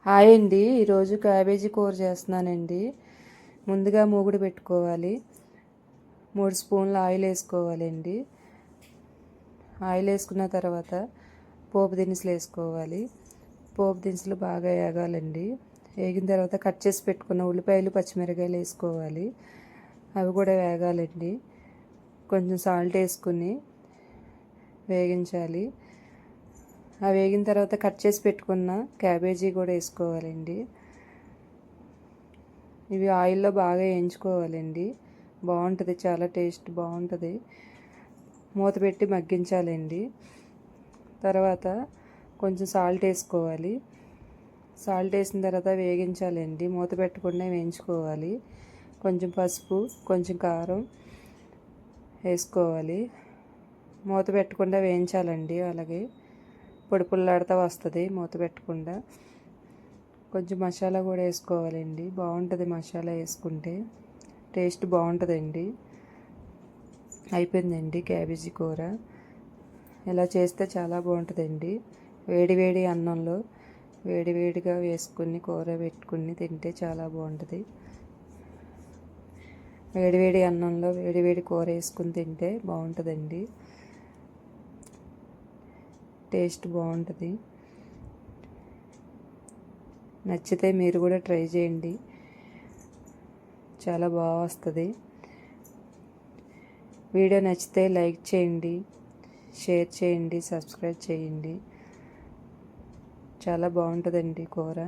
Hi అండి. ఈరోజు cabbage కూర చేస్తున్నానండి. ముందుగా మూగుడు పెట్టుకోవాలి. 3 స్పూన్ల ఆయిల్ వేసుకోవాలండి. ఆయిల్ వేసుకున్న తర్వాత పోపు దినుసులు వేసుకోవాలి. పోపు దినుసులు బాగా వేగాలండి. వేగిన తర్వాత కట్ చేసి పెట్టుకున్న ఉల్లిపాయలు పచ్చిమిరకాయలు వేసుకోవాలి. అవి కూడా వేగాలండి. కొంచెం సాల్ట్ వేసుకుని వేగించాలి. అవి వేగిన తర్వాత కట్ చేసి పెట్టుకున్న క్యాబేజీ కూడా వేసుకోవాలండి. ఇవి ఆయిల్లో బాగా వేయించుకోవాలండి. బాగుంటుంది, చాలా టేస్ట్ బాగుంటుంది. మూత పెట్టి మగ్గించాలండి. తర్వాత కొంచెం సాల్ట్ వేసుకోవాలి. సాల్ట్ వేసిన తర్వాత వేగించాలండి. మూత పెట్టకుండా వేయించుకోవాలి. కొంచెం పసుపు, కొంచెం కారం వేసుకోవాలి. మూత పెట్టకుండా వేయించాలండి. అలాగే పొడి పుల్లాడుతూ వస్తుంది మూత పెట్టకుండా. కొంచెం మసాలా కూడా వేసుకోవాలండి. బాగుంటుంది మసాలా వేసుకుంటే, టేస్ట్ బాగుంటుందండి. అయిపోయిందండి క్యాబేజీ కూర. ఇలా చేస్తే చాలా బాగుంటుందండి. వేడి వేడి అన్నంలో వేడి వేడిగా వేసుకుని కూర పెట్టుకుని తింటే చాలా బాగుంటుంది. వేడి వేడి అన్నంలో వేడి వేడి కూర వేసుకుని తింటే బాగుంటుందండి. టేస్ట్ బాగుంటుంది. నచ్చితే మీరు కూడా ట్రై చేయండి. చాలా బాగా వస్తుంది. వీడియో నచ్చితే లైక్ చేయండి, షేర్ చేయండి, సబ్స్క్రైబ్ చేయండి. చాలా బాగుంటుందండి కూర.